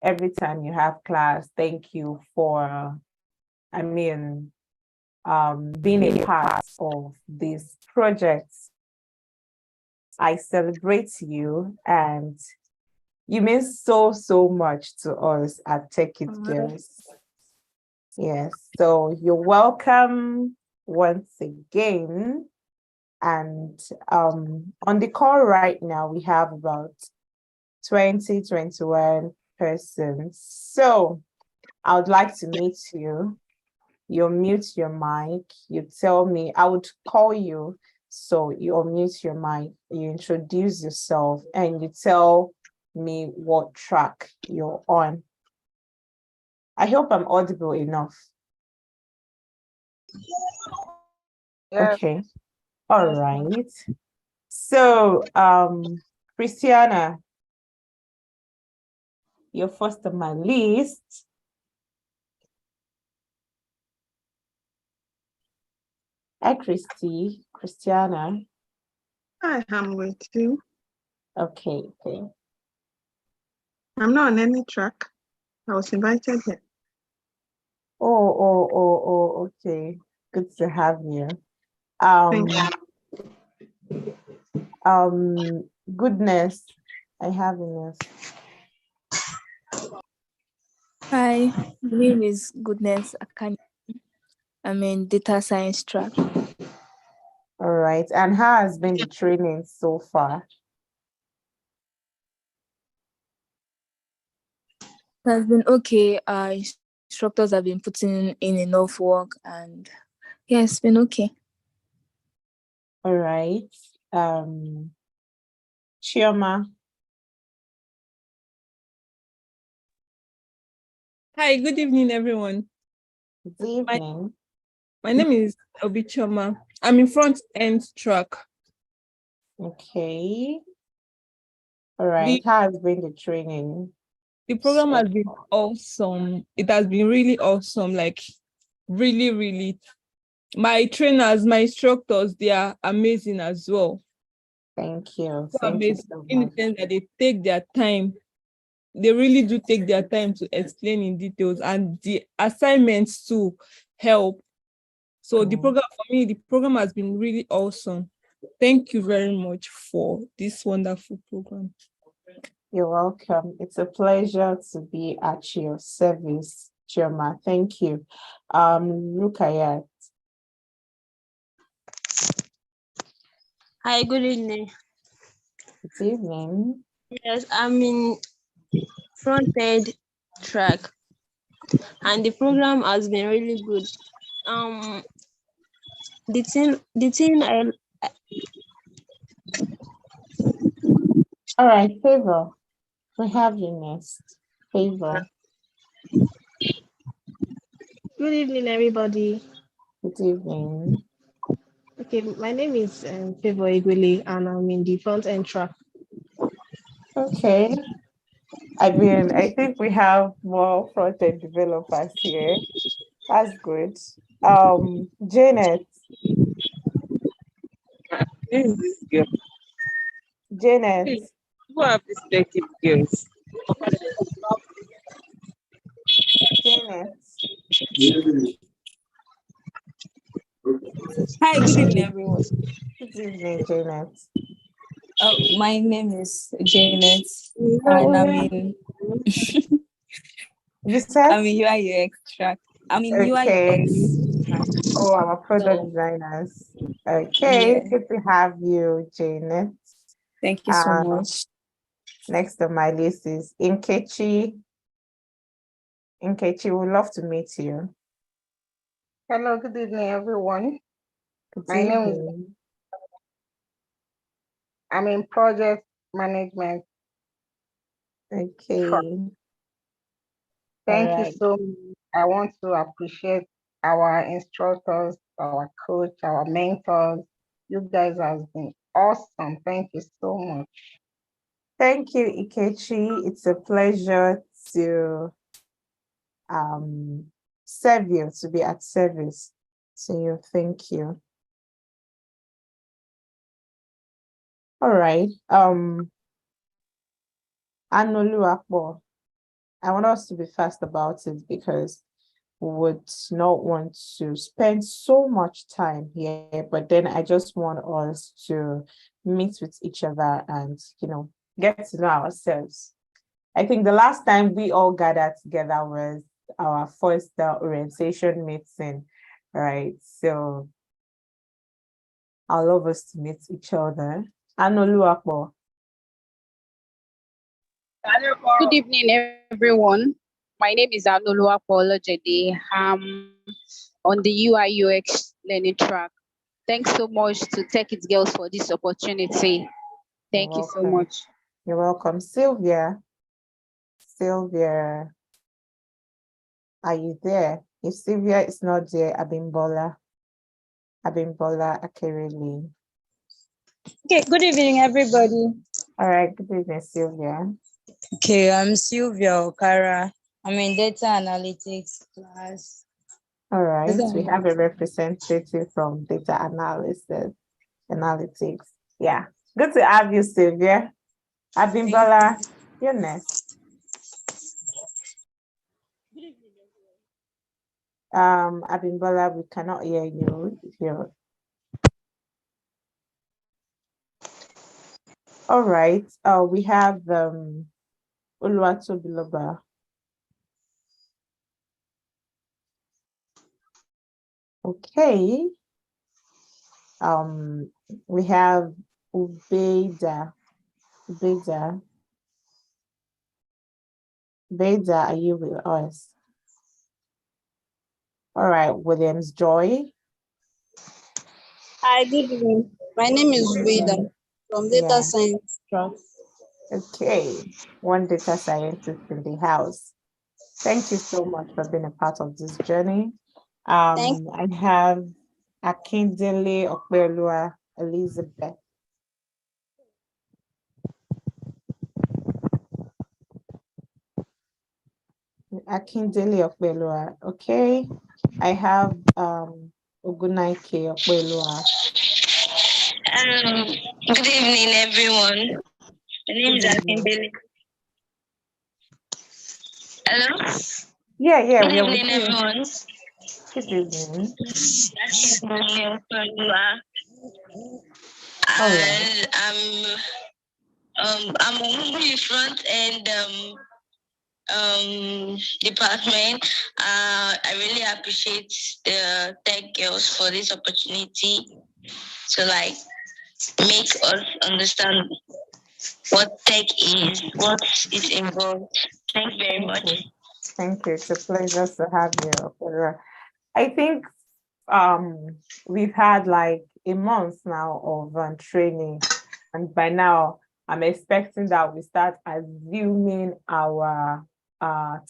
every time you have class. Thank you for, being a part of this project. I celebrate you, and you mean so, so much to us at Take It Girls. Yes, so you're welcome once again. And on the call right now, we have about 21 persons. So I would like to meet you. You mute your mic. You tell me, I would call you. So you unmute your mic, you introduce yourself, and you tell me what track you're on. I hope I'm audible enough. Yes. Okay. All right. So, Christiana, you're first on my list. Hi, Christiana. I am with you. Okay. I'm not on any track. I was invited here. Okay. Good to have you. Thank you. Goodness. I have enough. Hi, my name is Goodness Akani. I'm in data science track. All right. And how has been the training so far? It has been okay. Our instructors have been putting in enough work, and yeah, it's been okay. All right. Chioma. Hi, good evening, everyone. Good evening. My name is Obichoma. I'm in front end track. Okay. All right. How has been the training? The program has been awesome. It has been really awesome. Like, really, really. My trainers, my instructors, they are amazing as well. Thank you. So Thank amazing you so in much. the sense that they take their time. They really do take their time to explain in details, and the assignments to help. So the program, for me, the program has been really awesome. Thank you very much for this wonderful program. You're welcome. It's a pleasure to be at your service, Chioma. Thank you. Rukayat. Hi, good evening. Good evening. Yes, I'm in front end track, and the program has been really good. The thing All right, Favor. We have you next. Favor. Good evening, everybody. Good evening. Okay, my name is Favor Igwili, and I'm in the front end track. Okay. I think we have more front-end developers here. That's good. Janet. Who is this girl? Janet. Who are these native girls? Janet. Hi, good evening, everyone. Good evening, Janet. My name is Janet, and I'm in You said? I'm in UI UX track. I'm in UI Okay. UX track. Oh, I'm a product So, designers. Okay, yeah. good to have you, Janet. Thank you so much. Next on my list is Nkechi. Nkechi, we'd love to meet you. Hello, good evening, everyone. Good My name is, evening. I'm in project management. Okay. Thank you Alright. so much. I want to appreciate our instructors, our coach, our mentors. You guys have been awesome. Thank you so much. Thank you, Ikechi. It's a pleasure to serve you, to be at service to you. Thank you. All right. Anoluapo. I want us to be fast about it because we would not want to spend so much time here, but then I just want us to meet with each other and, get to know ourselves. I think the last time we all gathered together was our first orientation meeting, right? So I'd love us to meet each other. Anoluapo. Good evening, everyone. My name is Anolua Paula Jede. I'm on the UI UX learning track. Thanks so much to Tech It Girls for this opportunity. Thank you so welcome. much. You're welcome. Sylvia, are you there? If Sylvia is not there, Abimbola Akerele. Okay, good evening, everybody. All right, good evening, Sylvia. Okay, I'm Sylvia Okara. I'm in data analytics class. All right, we have a representative from data analytics. Yeah, good to have you, Sylvia. Abimbola, you're next. Abimbola, we cannot hear you if you're. All right, we have Oluwatobiloba. Okay. We have Ubeda. Ubeda, are you with us? All right, Williams Joy. Hi, good evening. My name is Veda from Data Science Track. Okay, one data scientist in the house. Thank you so much for being a part of this journey. I have Akindele Okbelua Elizabeth. Akindele Okbelua. Okay, I have Ogunaike Okbelua. Good evening, everyone. My name is Akindele. Hello? Yeah. Good evening, everyone. Good evening. And I'm on the front end department. I really appreciate the Tech Girls for this opportunity to make us understand what tech is, what is involved. Thanks very much. Thank you. It's a pleasure to have you. I think we've had like a month now of training, and by now I'm expecting that we start assuming our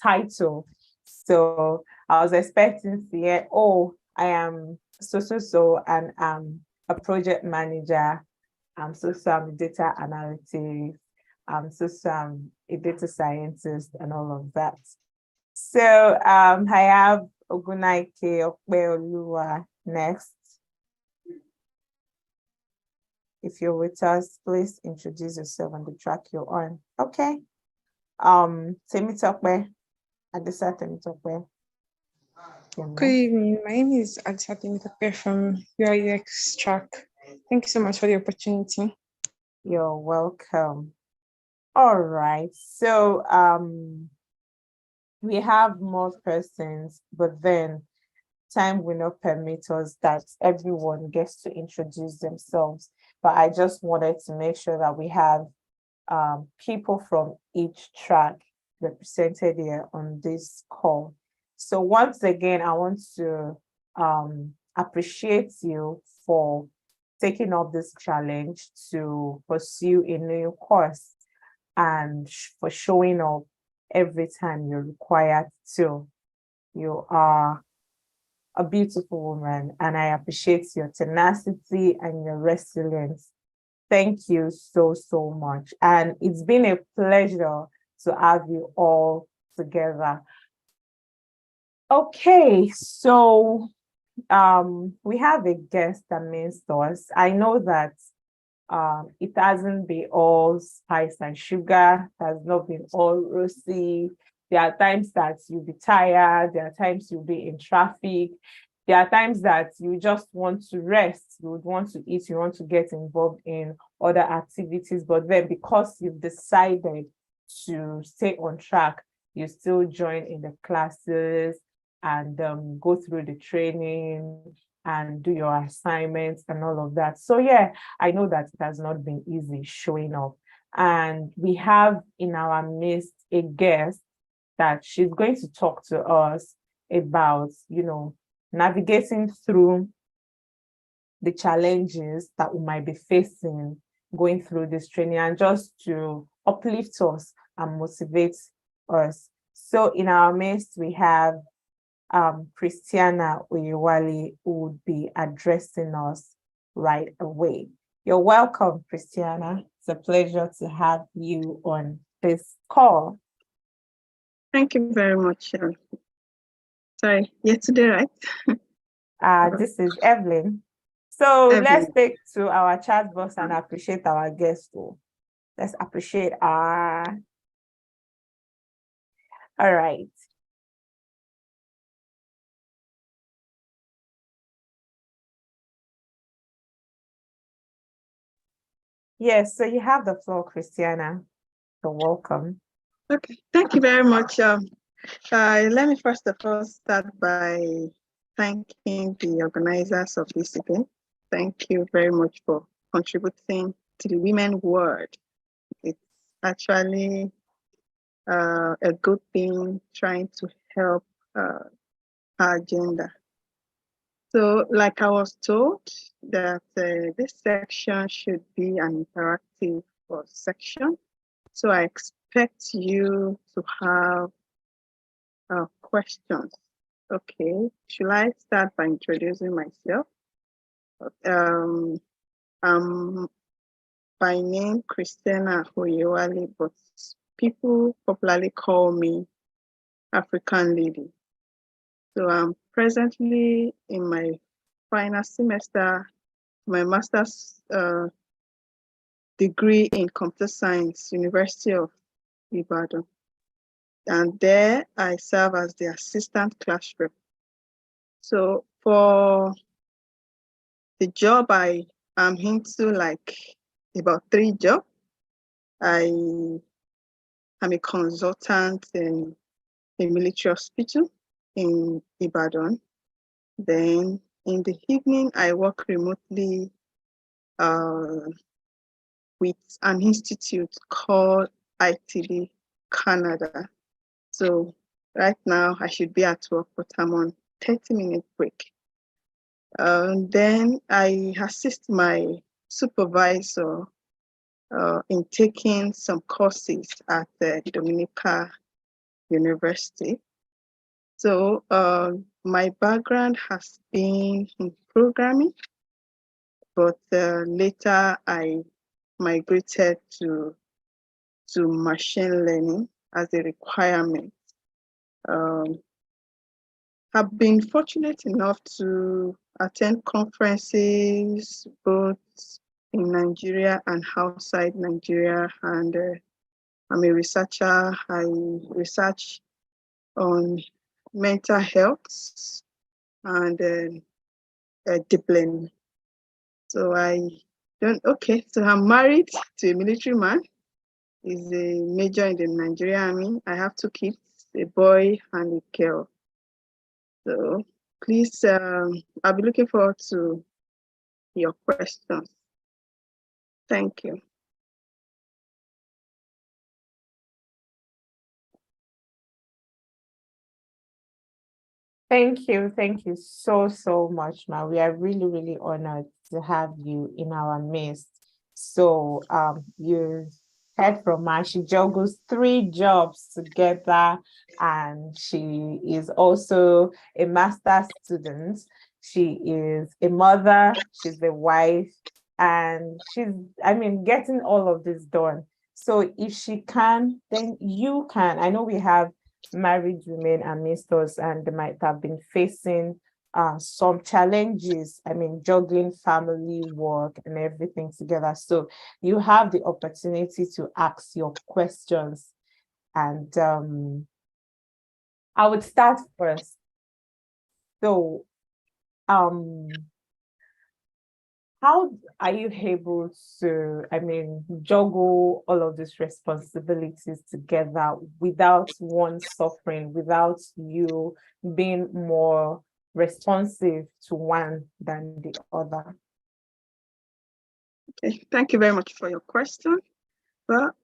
title. So I was expecting to hear, oh, I am so, and I'm a project manager. I'm a data analytics. I'm a data scientist and all of that. So I have Ogunaike Okbeoluwa next. If you're with us, please introduce yourself on the track you're on. Okay. Temitope, Adisa Temitope. Good evening. My name is Adisa Temitope from UIUX track. Thank you so much for the opportunity. You're welcome. All right. So we have more persons, but then time will not permit us that everyone gets to introduce themselves. But I just wanted to make sure that we have people from each track represented here on this call. So once again, I want to appreciate you for taking up this challenge to pursue a new course and for showing up every time you're required to. You are a beautiful woman, and I appreciate your tenacity and your resilience. Thank you so much. And it's been a pleasure to have you all together. Okay, so we have a guest that means to us. I know that it hasn't been all spice and sugar, it has not been all rosy. There are times that you'll be tired, there are times you'll be in traffic, there are times that you just want to rest, you would want to eat, you want to get involved in other activities, but then because you've decided to stay on track, you still join in the classes and go through the training and do your assignments and all of that. So yeah, I know that it has not been easy showing up. And we have in our midst a guest that she's going to talk to us about, navigating through the challenges that we might be facing going through this training, and just to uplift us and motivate us. So in our midst, we have Christiana Oyewale, who would be addressing us right away. You're welcome, Christiana. It's a pleasure to have you on this call. Thank you very much. Sorry, yesterday, right? This is Evelyn. So Evelyn. let's take to our chat box and appreciate our guest too. Let's appreciate our. All right. Yes, so you have the floor, Christiana. You're welcome. Okay, thank you very much. Let me first of all start by thanking the organizers of this event. Thank you very much for contributing to the Women Word. It's actually a good thing trying to help our agenda. So like I was told that this section should be an interactive section. So I expect you to have questions. Okay, should I start by introducing myself? I'm by name Christiana Oyewale, but people popularly call me African Lady. So I'm presently in my final semester, my master's degree in computer science, University of Ibadan. And there I serve as the assistant class rep. So for the job I am into, like about 3 jobs. I am a consultant in a military hospital in Ibadan. Then in the evening, I work remotely with an institute called ITB Canada. So right now I should be at work, but I'm on 30-minute break. Then I assist my supervisor in taking some courses at the Dominica University. So my background has been in programming, but later I migrated to machine learning as a requirement. I've been fortunate enough to attend conferences both in Nigeria and outside Nigeria, and I'm a researcher. I research on mental health and deep learning. So so I'm married to a military man. He's a major in the Nigerian Army. I have 2 kids, a boy and a girl. So please, I'll be looking forward to your questions. Thank you. Thank you so much, Ma. We are really, really honored to have you in our midst. So you heard from her, she juggles 3 jobs together, and she is also a master's student. She is a mother, she's a wife, and she's, getting all of this done. So if she can, then you can. I know we have married women amidst us, and they might have been facing some challenges, juggling family work and everything together. So you have the opportunity to ask your questions, and I would start first. So, how are you able to, juggle all of these responsibilities together without one suffering, without you being more responsive to one than the other? Okay, thank you very much for your question. Well,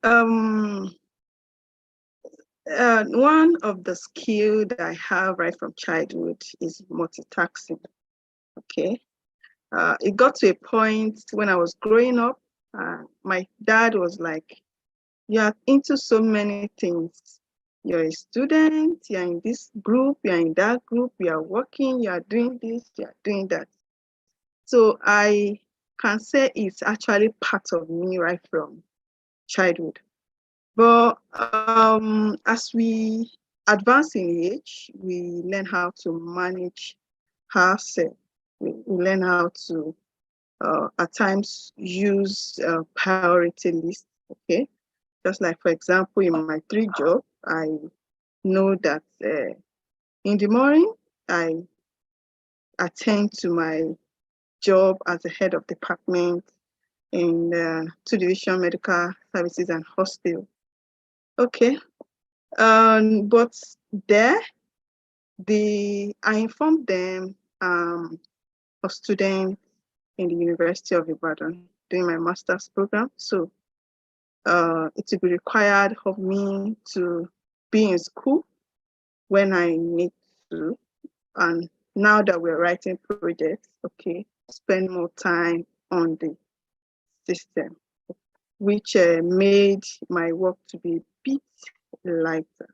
one of the skills that I have right from childhood is multitasking. Okay, it got to a point when I was growing up, my dad was like, "You are into so many things. You're a student, you're in this group, you're in that group, you are working, you are doing this, you are doing that." So I can say it's actually part of me right from childhood. But as we advance in age, we learn how to manage ourselves. We learn how to, at times, use priority lists. Okay, just like for example, in my 3 job, I know that in the morning I attend to my job as the head of department in 2 Division Medical Services and Hospital. Okay, but there, I informed them a student in the University of Ibadan doing my master's program. So it will be required of me to be in school when I need to. And now that we're writing projects, okay, spend more time on the system, which made my work to be a bit lighter.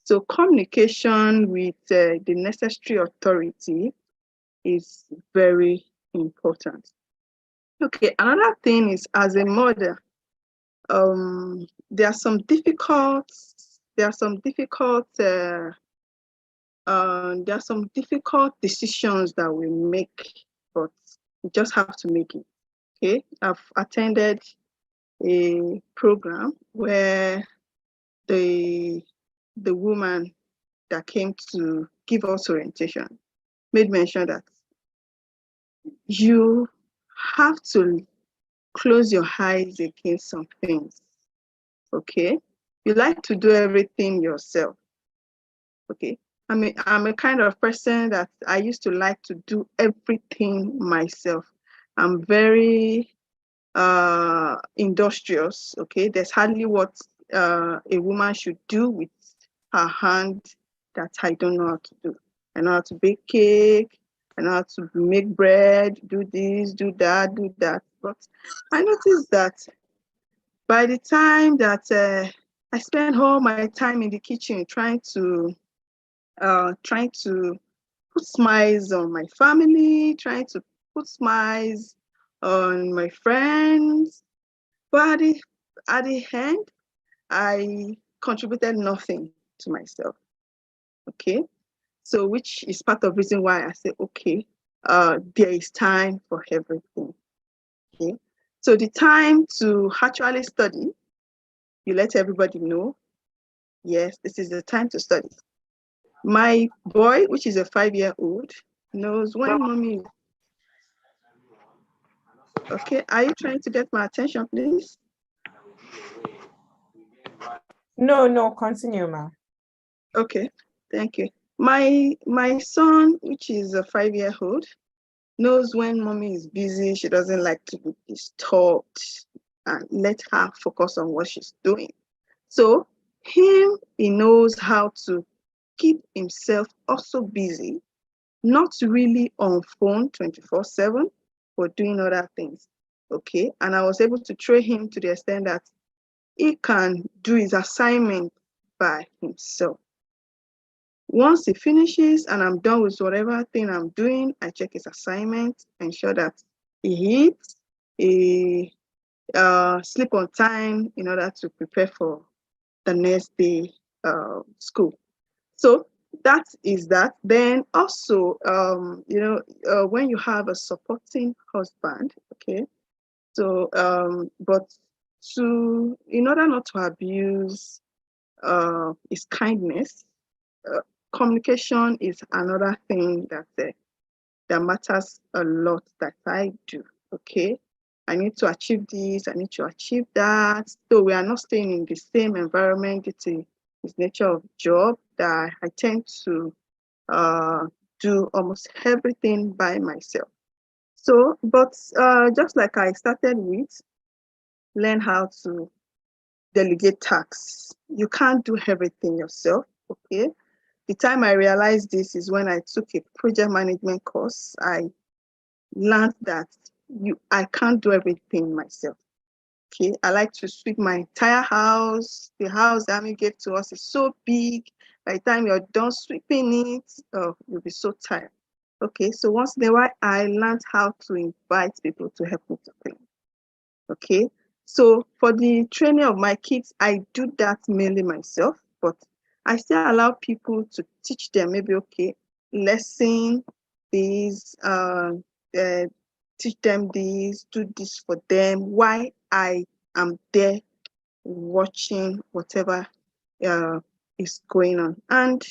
So communication with the necessary authority is very important. Okay, another thing is, as a mother, there are some difficult decisions that we make, but we just have to make it. Okay, I've attended a program where the woman that came to give us orientation made mention that you have to close your eyes against some things. Okay, you like to do everything yourself. Okay, I'm a kind of person that I used to like to do everything myself. I'm very industrious. Okay, there's hardly what a woman should do with her hand that I don't know how to do. I know how to bake cake, I know how to make bread, do this, do that, do that. But I noticed that by the time that I spend all my time in the kitchen trying to put smiles on my family, trying to put smiles on my friends, but at the end, I contributed nothing to myself. Okay, so which is part of the reason why I say, okay, there is time for everything. Okay, so the time to actually study, you let everybody know, yes, this is the time to study. My boy, which is a 5-year-old, knows when mommy. Okay, are you trying to get my attention, please? No, continue, ma. Okay, thank you. My son, which is a 5-year-old, knows when mommy is busy, she doesn't like to be disturbed, and let her focus on what she's doing. So he knows how to keep himself also busy, not really on phone 24/7, but doing other things. Okay, and I was able to train him to the extent that he can do his assignment by himself. Once he finishes and I'm done with whatever thing I'm doing, I check his assignment, ensure that he eats, he sleep on time in order to prepare for the next day school. So that is that. Then also, when you have a supporting husband, okay, so but in order not to abuse his kindness, communication is another thing that matters a lot that I do. Okay, I need to achieve this, I need to achieve that. So we are not staying in the same environment. It's nature of job that I tend to do almost everything by myself. So, but just like I started with, learn how to delegate tasks. You can't do everything yourself, okay? The time I realized this is when I took a project management course. I learned that I can't do everything myself. Okay, I like to sweep my entire house. The house the army gave to us is so big. By the time you're done sweeping it, you'll be so tired. Okay, so once in a while, I learned how to invite people to help me to clean. Okay, so for the training of my kids, I do that mainly myself, but I still allow people to teach them, maybe, okay, lesson these, teach them this, do this for them, why I am there watching whatever is going on. And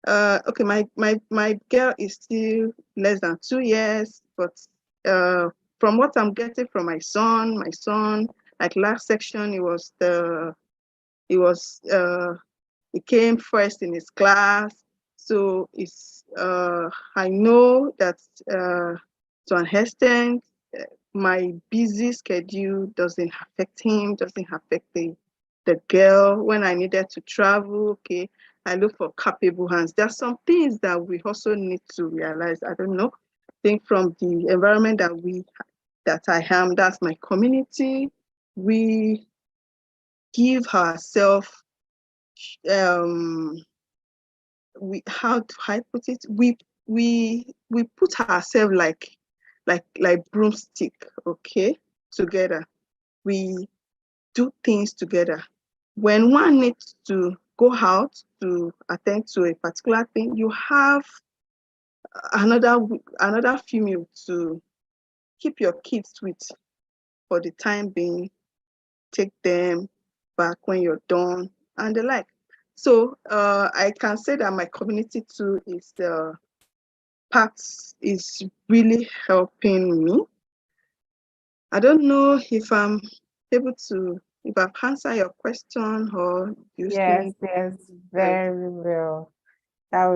okay, my girl is still less than 2 years, but from what I'm getting from my son, like last section, he came first in his class. So I know that to an extent, my busy schedule doesn't affect him, doesn't affect the girl. When I needed to travel, okay, I look for capable hands. There are some things that we also need to realize. I don't know. I think from the environment that I am, that's my community. We give ourselves, how do I put it? We put ourselves like broomstick, okay, together. We do things together. When one needs to go out to attend to a particular thing, you have another female to keep your kids with for the time being, take them back when you're done, and the like. So I can say that my community too is really helping me. I don't know if I'm able to, if I've answered your question, or you still Yes, need yes, very well. That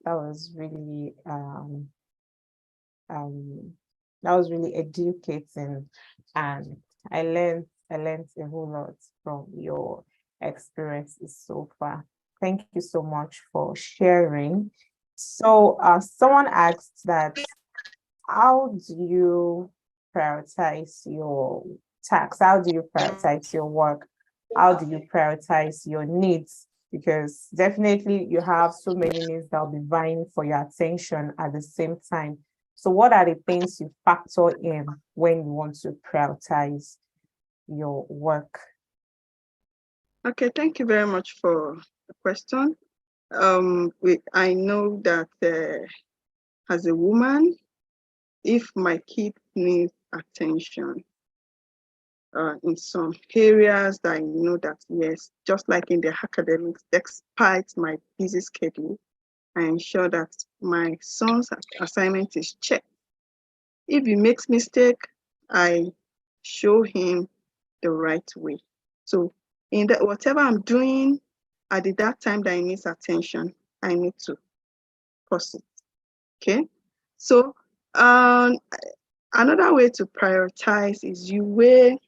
was really that was really educating, and I learned a whole lot from your experiences so far. Thank you so much for sharing. So someone asked that, how do you prioritize your tasks? How do you prioritize your work? How do you prioritize your needs? Because definitely you have so many needs that will be vying for your attention at the same time. So what are the things you factor in when you want to prioritize your work? Okay, thank you very much for the question. I know that as a woman, if my kid needs attention in some areas that I know that, yes, just like in the academics, despite my busy schedule, I ensure that my son's assignment is checked. If he makes mistake, I show him the right way. So in that, whatever I'm doing at that time that he needs attention, I need to pause it. Okay. So another way to prioritize is you weigh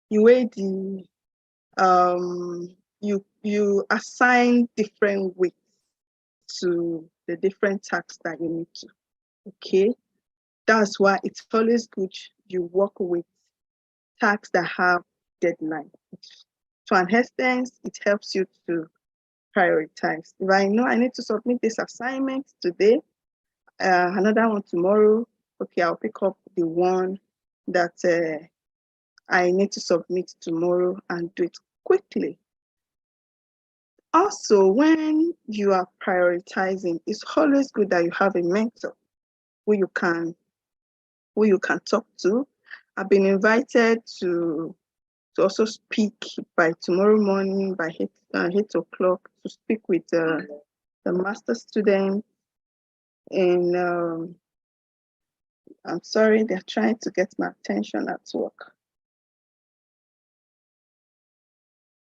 the you assign different weights to the different tasks that you need to. Okay. That's why it's always good you work with tasks that have deadline. To an extent, it helps you to prioritize. If I know I need to submit this assignment today, another one tomorrow, okay, I'll pick up the one that I need to submit tomorrow and do it quickly. Also, when you are prioritizing, it's always good that you have a mentor who you can talk to. I've been invited to also speak by tomorrow morning by 8 o'clock to speak with the master student in, I'm sorry, they're trying to get my attention at work.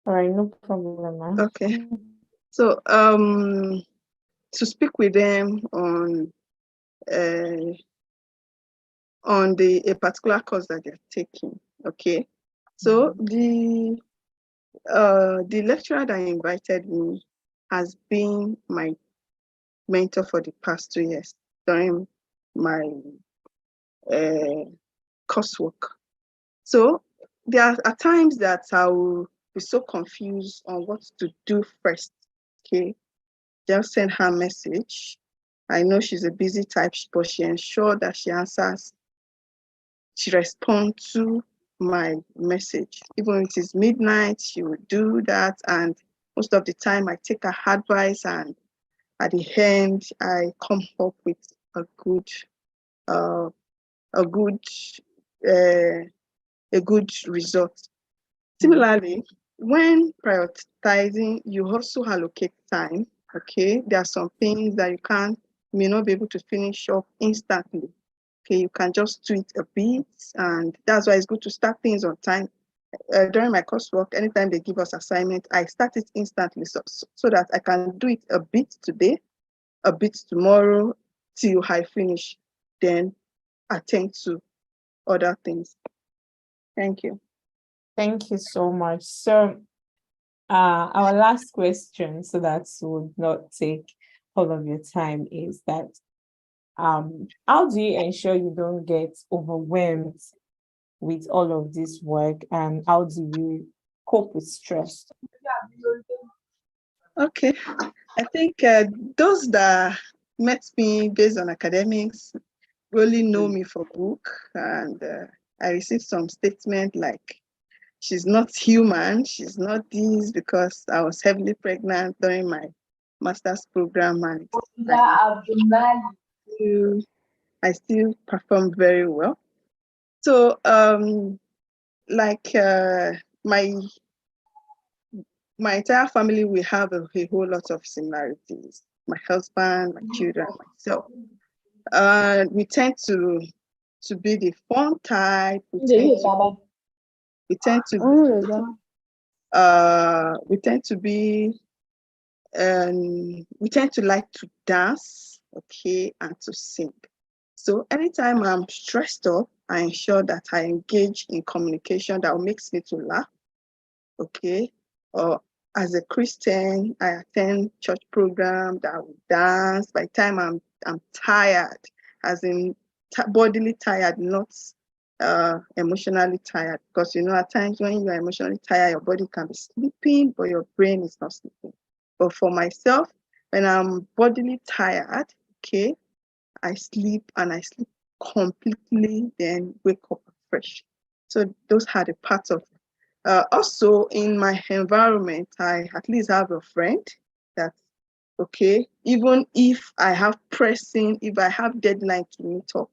All right, no problem, ma'am. Okay. So to speak with them on a particular course that they're taking. Okay. So the lecturer that invited me has been my mentor for the past 2 years during my coursework. So there are times that I will be so confused on what to do first. Okay, just send her a message. I know she's a busy type, but she ensures that she answers, she responds to my message. Even if it is midnight, she will do that. And most of the time I take her advice, and at the end, I come up with a good result. Similarly, when prioritizing, you also allocate time. Okay, there are some things that may not be able to finish up instantly. Okay, you can just do it a bit, and that's why it's good to start things on time. During my coursework, anytime they give us assignment, I start it instantly so that I can do it a bit today, a bit tomorrow, till I finish, then attend to other things. Thank you. Thank you so much. So our last question, so that would not take all of your time, is that how do you ensure you don't get overwhelmed with all of this work, and how do you cope with stress? Okay, I think those that met me based on academics really know me for book, and I received some statement like, she's not human, she's not this, because I was heavily pregnant during my master's program, and I still performed very well. So like my entire family, we have a whole lot of similarities. My husband, my children, myself. We tend to be the fun type. We tend to like to dance, okay, and to sing. So anytime I'm stressed up, I ensure that I engage in communication that makes me to laugh, okay? Or as a Christian, I attend church program that will dance. By the time I'm tired, as in bodily tired, not emotionally tired. Because at times when you are emotionally tired, your body can be sleeping, but your brain is not sleeping. But for myself, when I'm bodily tired, okay, I sleep, and I sleep completely, then wake up fresh. So those are the parts of. Also, in my environment, I at least have a friend that, okay, even if I have if I have deadline to meet up,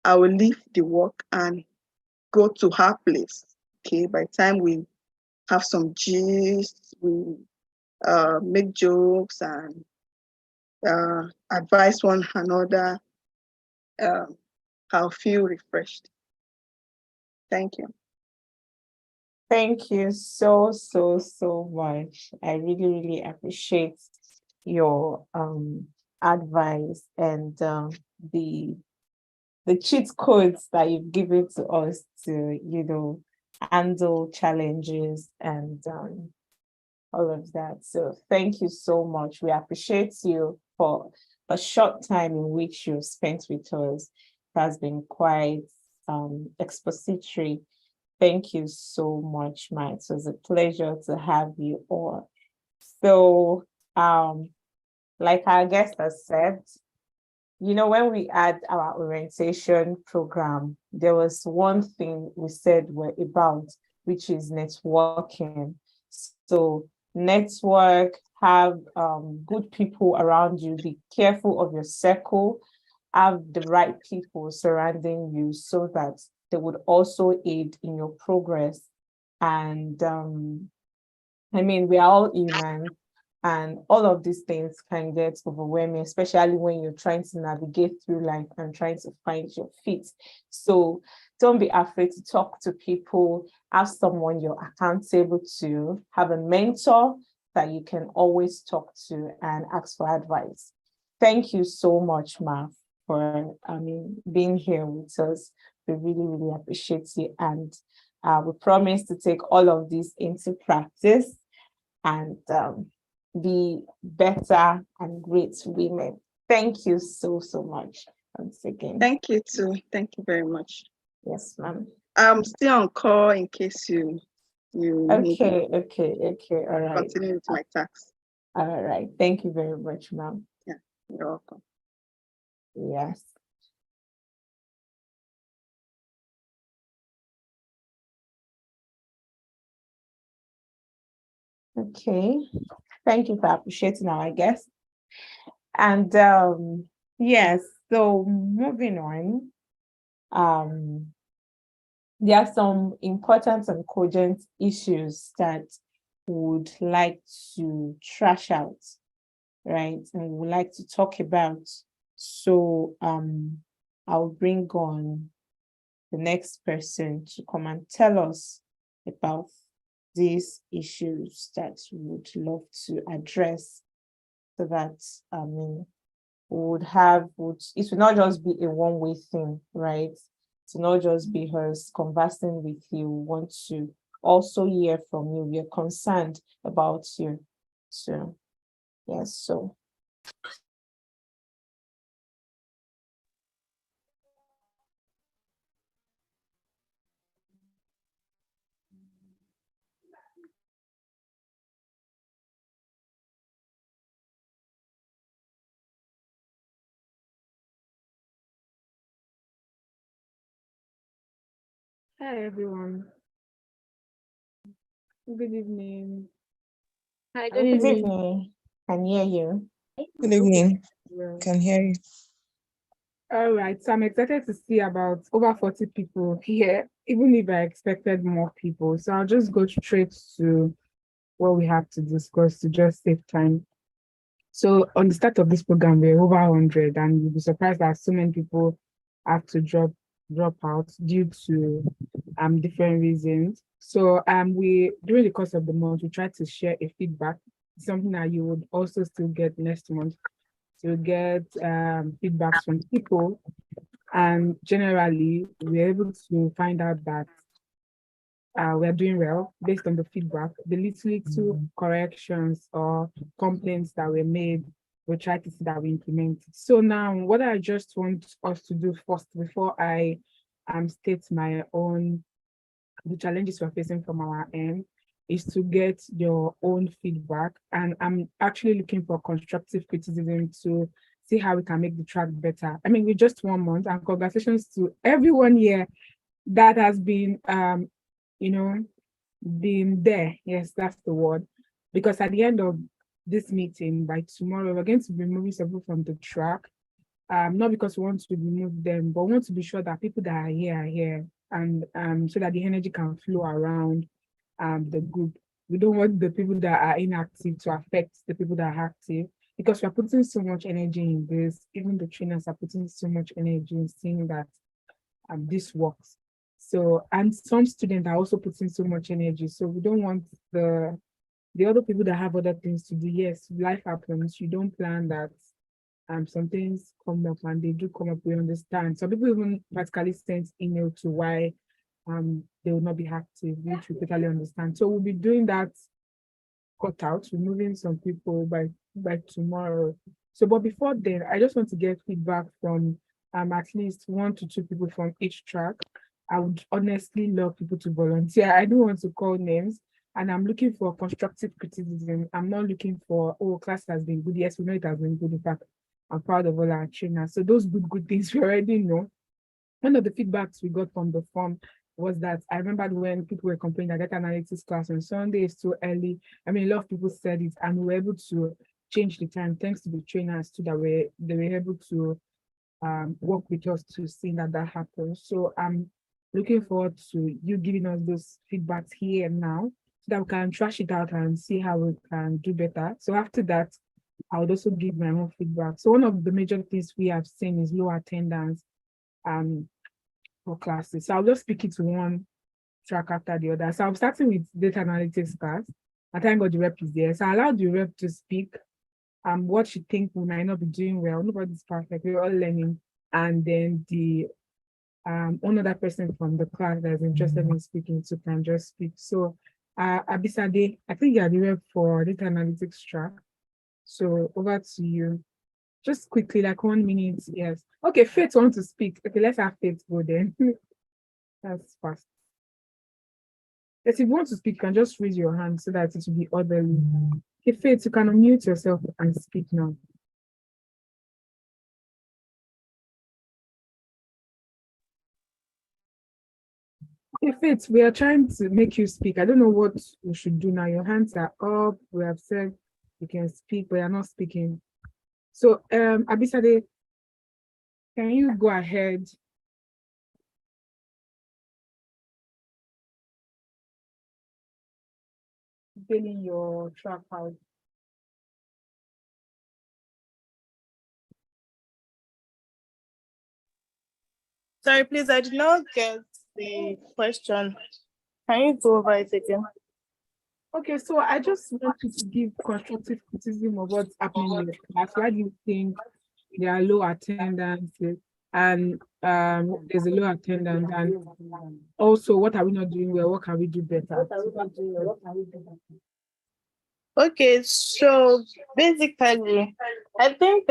I will leave the work and go to her place. Okay, by the time we have some gist, we make jokes and advise one another, I'll feel refreshed. Thank you. Thank you so much. I really, really appreciate your advice and the cheat codes that you've given to us to, handle challenges and all of that. So thank you so much. We appreciate you for a short time in which you spent with us. It has been quite expository. Thank you so much, Mike. It was a pleasure to have you all. So, like our guest has said, when we had our orientation program, there was one thing we said we're about, which is networking. So network, have good people around you, be careful of your circle, have the right people surrounding you so that they would also aid in your progress. And we are all human, And all of these things can get overwhelming, especially when you're trying to navigate through life and trying to find your feet. So don't be afraid to talk to people, have someone you're accountable to, have a mentor that you can always talk to and ask for advice. Thank you so much, Ma, for being here with us. We really, really appreciate you. And we promise to take all of this into practice and be better and great women. Thank you so, so much once again. Thank you too. Thank you very much. Yes, ma'am. I'm still on call in case you need me. Okay. All right. Continue with my task. All right. Thank you very much, ma'am. Yeah, you're welcome. Yes. Okay. Thank you for appreciating our guest. And yes, so moving on. There are some important and cogent issues that we would like to trash out, right? And we would like to talk about. So I'll bring on the next person to come and tell us about these issues that we would love to address, so that it will not just be a one-way thing, right? To not just be us conversing with you. We want to also hear from you. We are concerned about you. So, yes, so. Hi everyone. Good evening. Hi, Good evening. Can hear you. Good evening. Well, Can hear you. all right, so I'm excited to see about over 40 people here, even if I expected more people. So I'll just go straight to what we have to discuss to just save time. So on the start of this program, we're over 100, and you'll be surprised that so many people have to drop out due to different reasons. So we during the course of the month, we try to share a feedback, something that you would also still get next month, to get feedbacks from people. And generally, we're able to find out that we're doing well based on the feedback. The little corrections or complaints that were made, we try to see that we implement it. So now, what I just want us to do first, before I state my own, the challenges we're facing from our end, is to get your own feedback. And I'm actually looking for constructive criticism to see how we can make the track better. I mean, we're just 1 month, and congratulations to everyone here that has been being there. Yes, that's the word. Because at the end of this meeting, by tomorrow, we're going to be removing some people from the track. Not because we want to remove them, but we want to be sure that people that are here, and so that the energy can flow around the group. We don't want the people that are inactive to affect the people that are active, because we're putting so much energy in this. Even the trainers are putting so much energy in seeing that this works. So, and some students are also putting so much energy. So we don't want the other people that have other things to do. Yes, life happens. You don't plan that. Some things come up, and they do come up, we understand. Some people even practically send email to why they will not be active, which we totally understand. So we'll be doing that cut out, removing some people by tomorrow. So, but before then, I just want to get feedback from at least 1 to 2 people from each track. I would honestly love people to volunteer. I don't want to call names, and I'm looking for constructive criticism. I'm not looking for, oh, class has been good. Yes, we know it has been good. In fact, I'm proud of all our trainers. So those good things we already know. One of the feedbacks we got from the form was that I remembered when people were complaining that data analytics class on Sunday is too early. I mean, a lot of people said it, and we were able to change the time thanks to the trainers too, that they were able to work with us to see that happens. So I'm looking forward to you giving us those feedbacks here now, that we can trash it out and see how we can do better. So after that, I would also give my own feedback. So one of the major things we have seen is low attendance for classes. So I'll just speak it to one track after the other. So I'm starting with data analytics class. I thank God the rep is there. So I allowed the rep to speak what she think we might not be doing well. Nobody's perfect. We're all learning. And then the one other person from the class that is interested in speaking to can just speak. So Abisade, I think you're the rep for data analytics track. So over to you. Just quickly, like 1 minute, yes. Okay, Faith wants to speak. Okay, let's have Faith go then. That's fast. Yes, if you want to speak, you can just raise your hand so that it will be orderly. Okay, Faith, you can unmute yourself and speak now. Okay, Faith, we are trying to make you speak. I don't know what we should do now. Your hands are up. We have said you can speak, but you're not speaking. So, Abisade, can you go ahead? Filling your track out. Sorry, please, I did not get the question. Can you go over it again? Okay, so I just want you to give constructive criticism of what's happening in the class. Why do you think there are low attendance and there's a low attendance, and also what are we not doing well? What can we do better? Okay, so basically, I think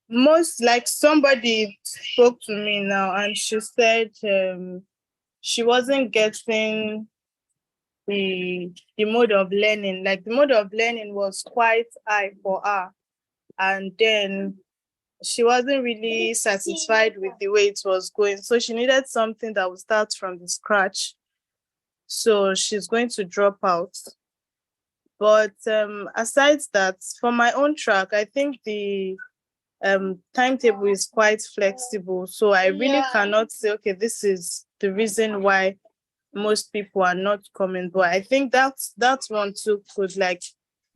most, like, somebody spoke to me now and she said she wasn't getting the mode of learning. Like, the mode of learning was quite high for her, and then she wasn't really satisfied with the way it was going. So she needed something that would start from the scratch. So she's going to drop out. But aside that, for my own track, I think the timetable is quite flexible. So I really cannot say, okay, this is the reason why most people are not coming. But I think that one too could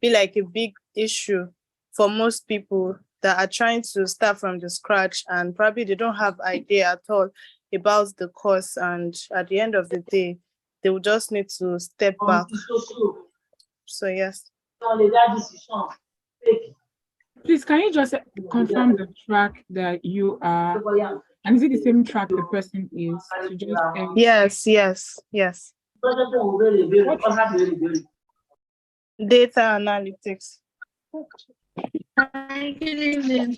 be like a big issue for most people that are trying to start from the scratch, and probably they don't have idea at all about the course, and at the end of the day they will just need to step back. So yes. Please, can you just confirm the track that you are, and is it the same track the person is? To just, Yes. Data analytics. Hi, good evening.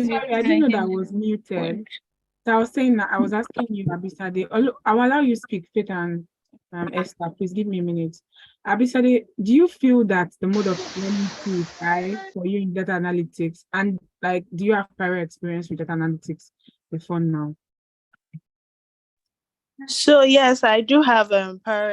Sorry, I didn't know that was muted. So I was saying that I was asking you, Abisade. I'll allow you speak, Faith and Esther. Please give me a minute. Abisade, do you feel that the mode of learning is high for you in data analytics? And do you have prior experience with data analytics before now? So yes, I do have prior